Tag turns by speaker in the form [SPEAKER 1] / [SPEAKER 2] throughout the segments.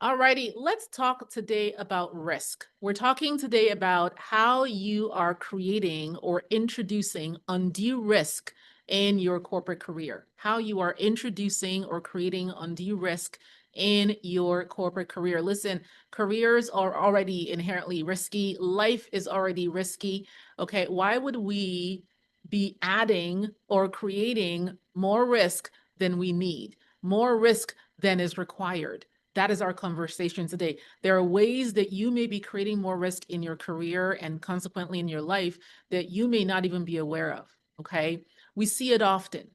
[SPEAKER 1] Alrighty, let's talk today about risk. We're talking today about how you are creating or introducing undue risk in your corporate career. How you are introducing or creating undue risk in your corporate career. Listen, careers are already inherently risky. Life is already risky. Okay, why would we be adding or creating more risk than we need? More risk than is required? That is our conversation today. There are ways that you may be creating more risk in your career and consequently in your life that you may not even be aware of. Okay. We see it often.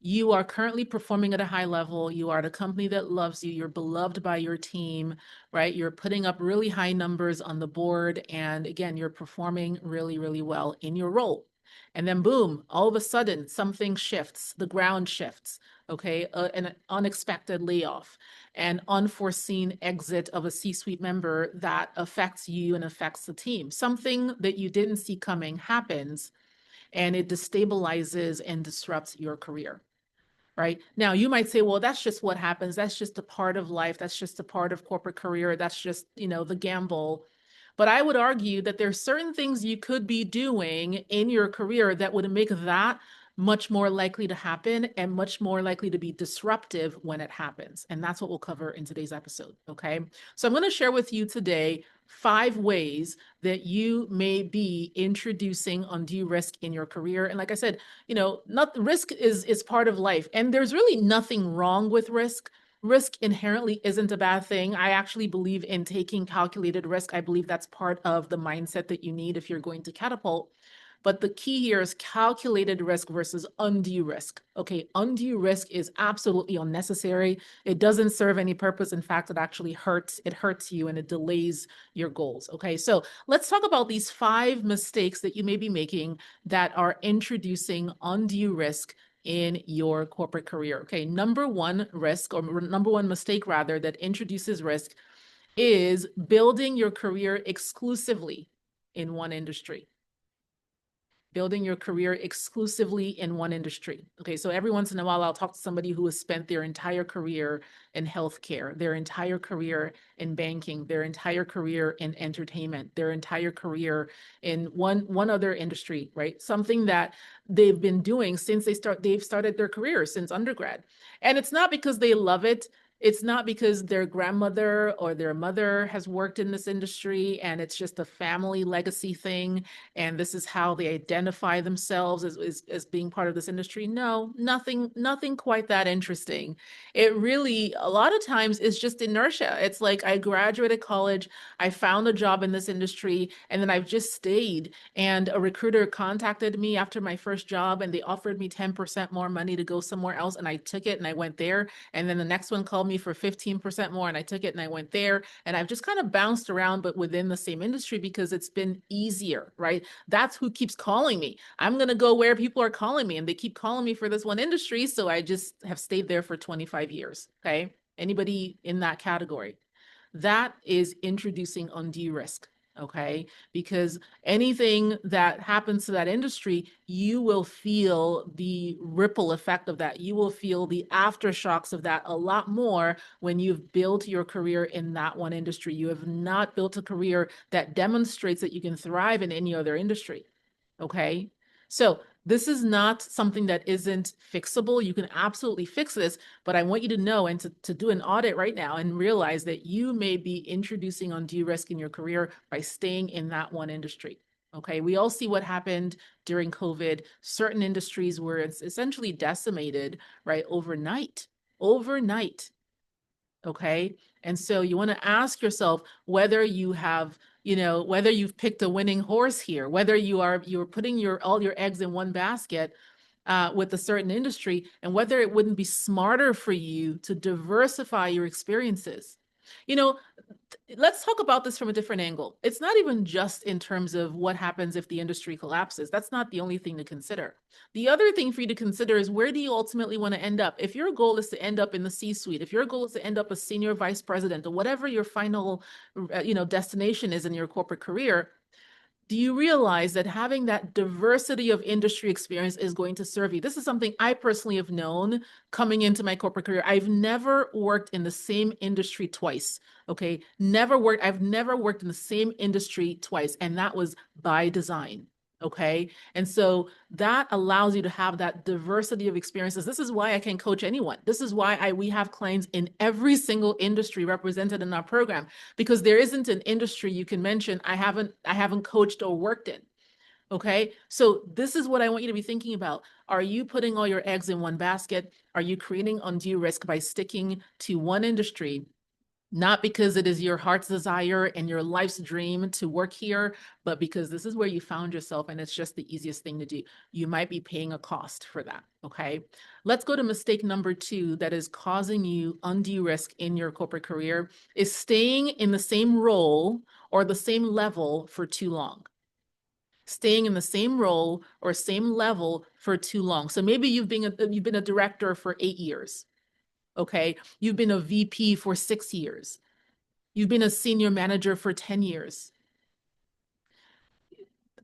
[SPEAKER 1] You are currently performing at a high level. You are at a company that loves you. You're beloved by your team, right? You're putting up really high numbers on the board. And again, you're performing really, really well in your role. And then boom, all of a sudden something shifts, the ground shifts, okay? An unexpected layoff, an unforeseen exit of a C-suite member that affects you and affects the team. Something that you didn't see coming happens and it destabilizes and disrupts your career. Right now, you might say, well, that's just what happens. That's just a part of life. That's just a part of corporate career. That's just, the gamble. But I would argue that there's certain things you could be doing in your career that would make that much more likely to happen and much more likely to be disruptive when it happens. And that's what we'll cover in today's episode. Okay. So I'm going to share with you today 5 ways that you may be introducing undue risk in your career. And like I said, not risk is part of life. And there's really nothing wrong with risk. Risk inherently isn't a bad thing. I actually believe in taking calculated risk. I believe that's part of the mindset that you need if you're going to catapult. But the key here is calculated risk versus undue risk. Okay, undue risk is absolutely unnecessary. It doesn't serve any purpose. In fact, it actually hurts. It hurts you and it delays your goals. Okay, so let's talk about these 5 mistakes that you may be making that are introducing undue risk in your corporate career. Okay, number one risk, or number one mistake rather, that introduces risk is building your career exclusively in one industry. Building your career exclusively in one industry. Okay, so every once in a while, I'll talk to somebody who has spent their entire career in healthcare, their entire career in banking, their entire career in entertainment, their entire career in one other industry, right? Something that they've been doing since they've started their career since undergrad. And it's not because they love it. It's not because their grandmother or their mother has worked in this industry and it's just a family legacy thing and this is how they identify themselves as being part of this industry. No, nothing quite that interesting. It really, a lot of times, is just inertia. It's like I graduated college, I found a job in this industry, and then I've just stayed. And a recruiter contacted me after my first job, and they offered me 10% more money to go somewhere else, and I took it and I went there. And then the next one called me for 15% more, and I took it and I went there. And I've just kind of bounced around, but within the same industry because it's been easier, right? That's who keeps calling me. I'm going to go where people are calling me, and they keep calling me for this one industry. So I just have stayed there for 25 years. Okay. Anybody in that category? That is introducing undue risk. Okay. Because anything that happens to that industry, you will feel the ripple effect of that. You will feel the aftershocks of that a lot more when you've built your career in that one industry. You have not built a career that demonstrates that you can thrive in any other industry. Okay. So this is not something that isn't fixable. You can absolutely fix this, but I want you to know and to do an audit right now and realize that you may be introducing undue risk in your career by staying in that one industry. Okay. We all see what happened during COVID. Certain industries were essentially decimated, right? Overnight. Okay. And so you want to ask yourself whether you have, whether you've picked a winning horse here, whether you're putting all your eggs in one basket with a certain industry, and whether it wouldn't be smarter for you to diversify your experiences. You know, let's talk about this from a different angle. It's not even just in terms of what happens if the industry collapses. That's not the only thing to consider. The other thing for you to consider is where do you ultimately want to end up? If your goal is to end up in the C-suite, if your goal is to end up a senior vice president or whatever your final, destination is in your corporate career, Do you realize that having that diversity of industry experience is going to serve you? This is something I personally have known coming into my corporate career. I've never worked in the same industry twice. Okay. I've never worked in the same industry twice. And that was by design. Okay. And so that allows you to have that diversity of experiences. This is why I can coach anyone. This is why we have clients in every single industry represented in our program, because there isn't an industry you can mention I haven't coached or worked in. Okay. So this is what I want you to be thinking about. Are you putting all your eggs in one basket? Are you creating undue risk by sticking to one industry? Not because it is your heart's desire and your life's dream to work here, but because this is where you found yourself and it's just the easiest thing to do. You might be paying a cost for that, okay? Let's go to mistake number 2 that is causing you undue risk in your corporate career, is staying in the same role or the same level for too long. Staying in the same role or same level for too long. So maybe you've been a director for 8 years. Okay, you've been a VP for 6 years. You've been a senior manager for 10 years.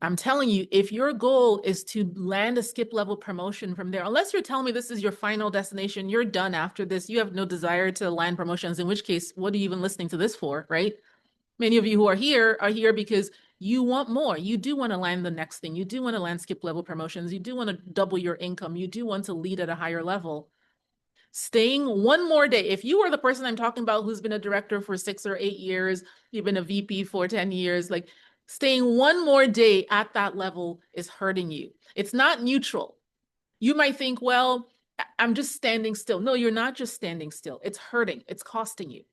[SPEAKER 1] I'm telling you, if your goal is to land a skip level promotion from there, unless you're telling me this is your final destination, you're done after this, you have no desire to land promotions, in which case, what are you even listening to this for, right? Many of you who are here because you want more. You do want to land the next thing. You do want to land skip level promotions. You do want to double your income. You do want to lead at a higher level. Staying one more day. If you are the person I'm talking about who's been a director for 6 or 8 years, you've been a VP for 10 years, like staying one more day at that level is hurting you. It's not neutral. You might think, well, I'm just standing still. No, you're not just standing still. It's hurting. It's costing you.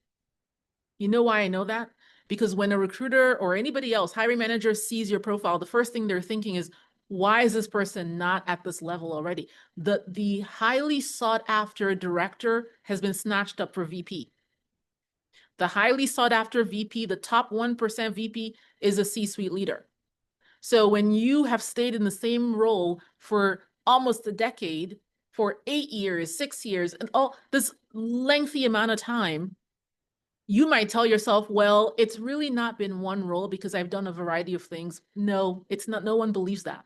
[SPEAKER 1] You know why I know that? Because when a recruiter or anybody else, hiring manager, sees your profile, the first thing they're thinking is, why is this person not at this level already? The highly sought after director has been snatched up for VP. The highly sought after VP, the top 1% VP, is a C-suite leader. So when you have stayed in the same role for almost a decade, for 8 years, 6 years, and all this lengthy amount of time, you might tell yourself, well, it's really not been one role because I've done a variety of things. No, it's not. No one believes that.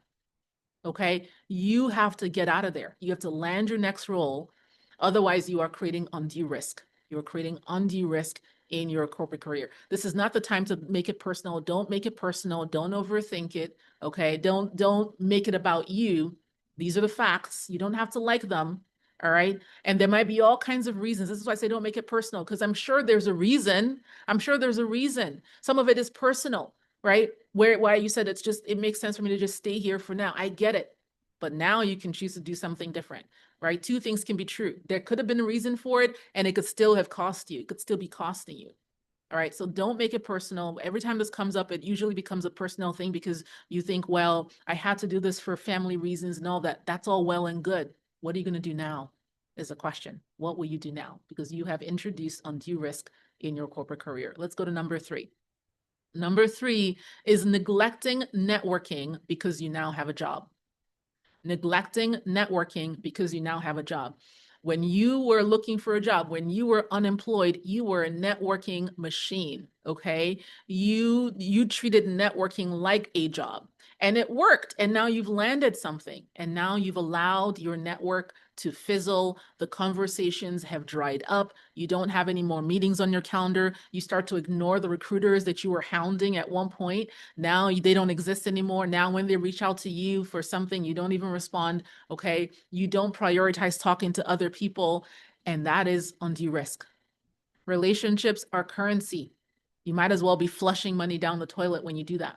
[SPEAKER 1] Okay. You have to get out of there. You have to land your next role. Otherwise, you are creating undue risk. You're creating undue risk in your corporate career. This is not the time to make it personal. Don't make it personal. Don't overthink it. Okay. Don't make it about you. These are the facts. You don't have to like them. All right. And there might be all kinds of reasons. This is why I say don't make it personal, because I'm sure there's a reason. I'm sure there's a reason. Some of it is personal, right? Why you said it makes sense for me to just stay here for now. I get it. But now you can choose to do something different, right? Two things can be true. There could have been a reason for it, and it could still have cost you. It could still be costing you. All right. So don't make it personal. Every time this comes up, it usually becomes a personal thing because you think, well, I had to do this for family reasons and all that. That's all well and good. What are you going to do now is a question. What will you do now? Because you have introduced undue risk in your corporate career. Let's go to number 3. Number 3 is neglecting networking because you now have a job. Neglecting networking because you now have a job. When you were looking for a job, when you were unemployed, you were a networking machine, okay? You treated networking like a job, and it worked, and now you've landed something, and now you've allowed your network to fizzle. The conversations have dried up. You don't have any more meetings on your calendar. You start to ignore the recruiters that you were hounding at one point. Now they don't exist anymore. Now when they reach out to you for something, you don't even respond, okay? You don't prioritize talking to other people, and that is undue risk. Relationships are currency. You might as well be flushing money down the toilet when you do that.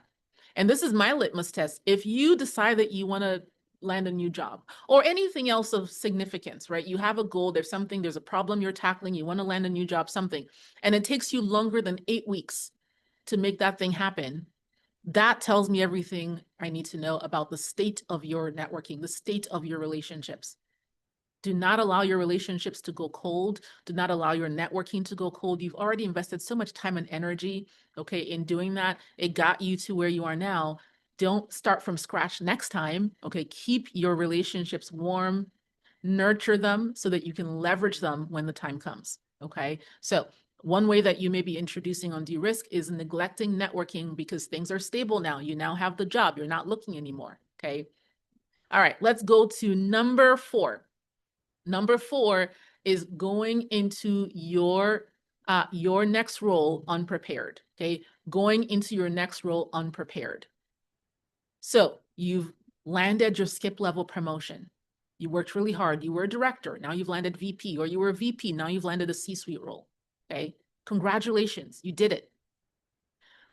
[SPEAKER 1] And this is my litmus test. If you decide that you want to land a new job or anything else of significance, right? You have a goal, there's a problem you're tackling, you want to land a new job, something, and it takes you longer than 8 weeks to make that thing happen. That tells me everything I need to know about the state of your networking, the state of your relationships. Do not allow your relationships to go cold. Do not allow your networking to go cold. You've already invested so much time and energy, okay, in doing that. It got you to where you are now. Don't start from scratch next time, okay? Keep your relationships warm, nurture them so that you can leverage them when the time comes, okay? So One way that you may be introducing undue risk is neglecting networking because things are stable now. You now have the job. You're not looking anymore. Okay. All right. Let's go to number 4. Number 4 is going into your next role unprepared. Okay. Going into your next role unprepared. So you've landed your skip level promotion. You worked really hard. You were a director. Now you've landed VP, or you were a VP. Now you've landed a C-suite role. Okay. Congratulations. You did it.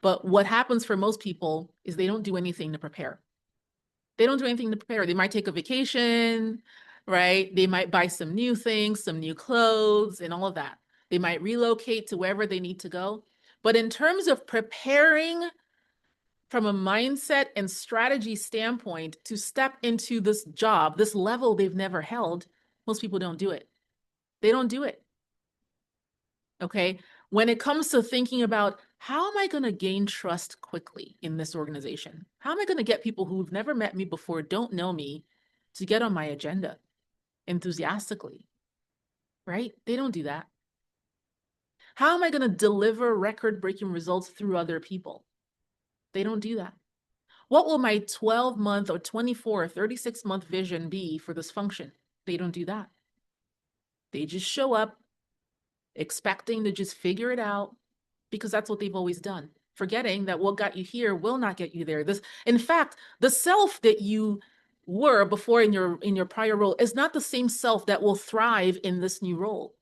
[SPEAKER 1] But what happens for most people is they don't do anything to prepare. They don't do anything to prepare. They might take a vacation, right? They might buy some new things, some new clothes, and all of that. They might relocate to wherever they need to go. But in terms of preparing from a mindset and strategy standpoint to step into this job, this level they've never held, most people don't do it. They don't do it. Okay. When it comes to thinking about how am I going to gain trust quickly in this organization? How am I going to get people who've never met me before, don't know me, to get on my agenda enthusiastically? Right? They don't do that. How am I going to deliver record-breaking results through other people? They don't do that. What will my 12-month or 24 or 36-month vision be for this function? They don't do that. They just show up expecting to just figure it out because that's what they've always done, forgetting that what got you here will not get you there. In fact, the self that you were before in your prior role is not the same self that will thrive in this new role.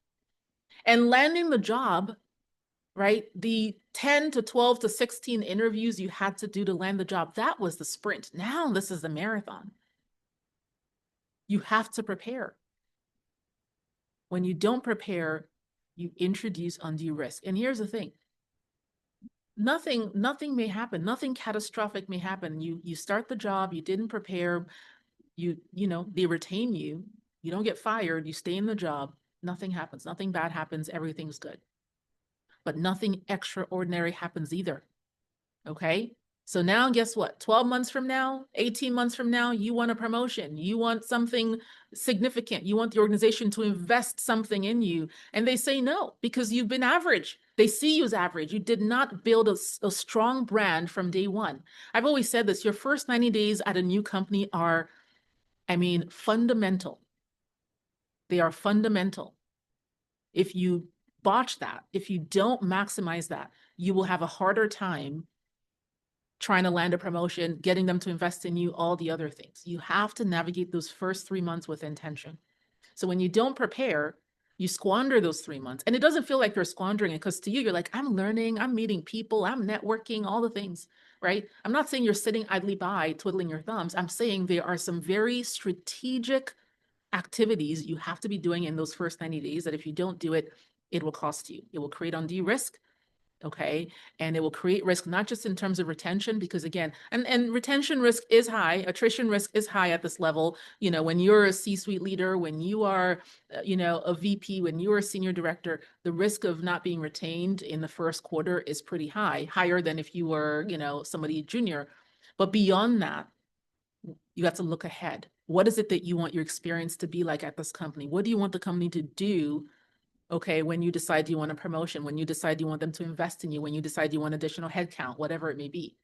[SPEAKER 1] And landing the job, right? The 10 to 12 to 16 interviews you had to do to land the job, that was the sprint. Now this is the marathon. You have to prepare. When you don't prepare, you introduce undue risk. And here's the thing. Nothing may happen. Nothing catastrophic may happen. You start the job, you didn't prepare, they retain you, you don't get fired, you stay in the job, nothing happens, nothing bad happens, everything's good. But nothing extraordinary happens either. Okay? So now guess what? 12 months from now, 18 months from now, you want a promotion. You want something significant. You want the organization to invest something in you. And they say no, because you've been average. They see you as average. You did not build a strong brand from day one. I've always said this, your first 90 days at a new company are, fundamental. They are fundamental. If you botch that, if you don't maximize that, you will have a harder time trying to land a promotion, getting them to invest in you, all the other things. You have to navigate those first 3 months with intention. So when you don't prepare, you squander those 3 months. And it doesn't feel like you're squandering it because to you, you're like, I'm learning, I'm meeting people, I'm networking, all the things, right? I'm not saying you're sitting idly by, twiddling your thumbs. I'm saying there are some very strategic activities you have to be doing in those first 90 days that if you don't do it, it will cost you. It will create undue risk. Okay. And it will create risk, not just in terms of retention, because again, and retention risk is high, attrition risk is high at this level. When you're a C-suite leader, when you are, a VP, when you're a senior director, the risk of not being retained in the first quarter is pretty high, higher than if you were, somebody junior. But beyond that, you have to look ahead. What is it that you want your experience to be like at this company? What do you want the company to do? Okay, when you decide you want a promotion, when you decide you want them to invest in you, when you decide you want additional headcount, whatever it may be,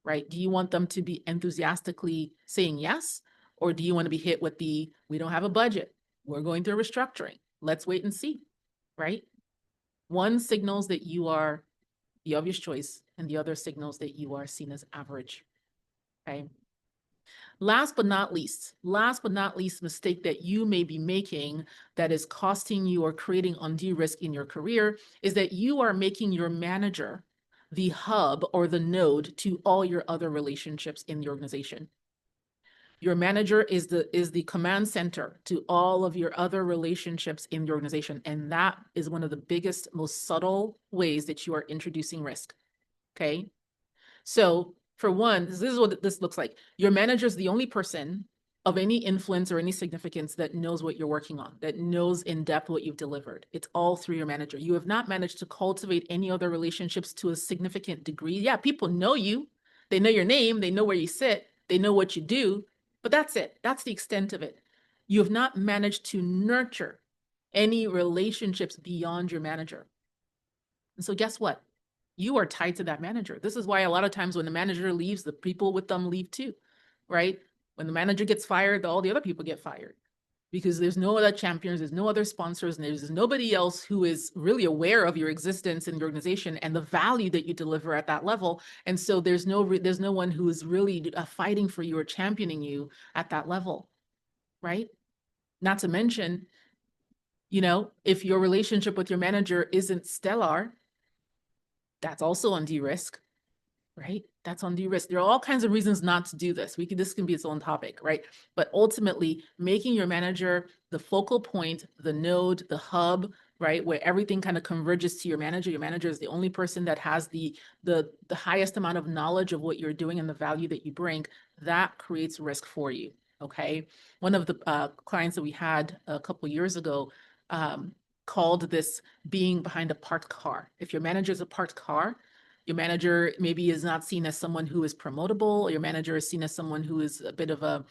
[SPEAKER 1] right? Do you want them to be enthusiastically saying yes? Or do you want to be hit with we don't have a budget, we're going through restructuring, let's wait and see, right? One signals that you are the obvious choice, and the other signals that you are seen as average, okay? Last but not least, mistake that you may be making that is costing you or creating undue risk in your career is that you are making your manager the hub or the node to all your other relationships in the organization. Your manager is the command center to all of your other relationships in the organization. And that is one of the biggest, most subtle ways that you are introducing risk, okay? So for one, this is what this looks like. Your manager is the only person of any influence or any significance that knows what you're working on, that knows in depth what you've delivered. It's all through your manager. You have not managed to cultivate any other relationships to a significant degree. Yeah, people know you. They know your name. They know where you sit. They know what you do. But that's it. That's the extent of it. You have not managed to nurture any relationships beyond your manager. And so guess what? You are tied to that manager. This is why a lot of times when the manager leaves, the people with them leave too, right? When the manager gets fired, all the other people get fired because there's no other champions, there's no other sponsors, and there's nobody else who is really aware of your existence in the organization and the value that you deliver at that level. And so there's no one who is really fighting for you or championing you at that level, right? Not to mention, if your relationship with your manager isn't stellar, that's on undue risk, right? That's undue risk. There are all kinds of reasons not to do this. This can be its own topic, right? But ultimately, making your manager the focal point, the node, the hub, right, where everything kind of converges to your manager. Your manager is the only person that has the highest amount of knowledge of what you're doing and the value that you bring. That creates risk for you. Okay. One of the clients that we had a couple years ago called this being behind a parked car. If your manager is a parked car, your manager maybe is not seen as someone who is promotable. Your manager is seen as someone who is a bit of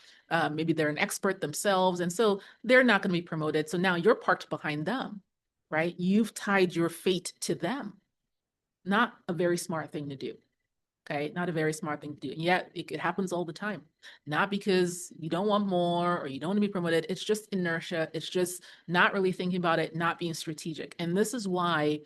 [SPEAKER 1] maybe they're an expert themselves. And so they're not going to be promoted. So now you're parked behind them, right? You've tied your fate to them. Not a very smart thing to do. Okay, not a very smart thing to do. And yet it happens all the time. Not because you don't want more or you don't want to be promoted. It's just inertia. It's just not really thinking about it, not being strategic. And this is why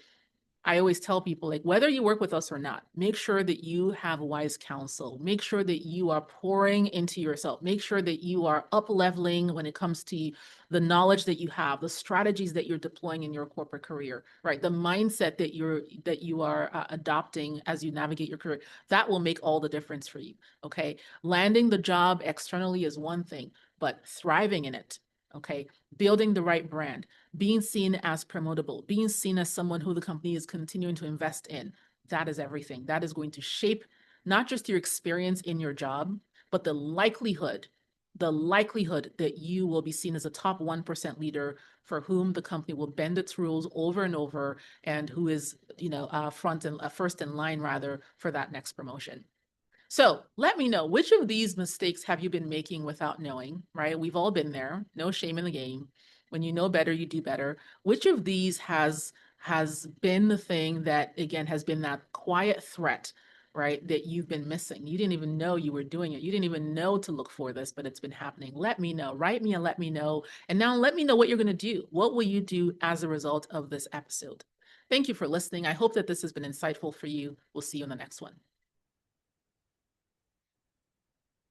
[SPEAKER 1] I always tell people, like, whether you work with us or not, make sure that you have wise counsel. Make sure that you are pouring into yourself. Make sure that you are up leveling when it comes to the knowledge that you have, the strategies that you're deploying in your corporate career, right? The mindset that you are adopting as you navigate your career. That will make all the difference for you. Okay, landing the job externally is one thing, but thriving in it. Okay, building the right brand, being seen as promotable, being seen as someone who the company is continuing to invest in. That is everything. That is going to shape not just your experience in your job, but the likelihood that you will be seen as a top 1% leader for whom the company will bend its rules over and over, and who is, first in line rather for that next promotion. So let me know, which of these mistakes have you been making without knowing, right? We've all been there. No shame in the game. When you know better, you do better. Which of these has been the thing that, again, has been that quiet threat, right, that you've been missing? You didn't even know you were doing it. You didn't even know to look for this, but it's been happening. Let me know. Write me and let me know. And now let me know what you're going to do. What will you do as a result of this episode? Thank you for listening. I hope that this has been insightful for you. We'll see you in the next one.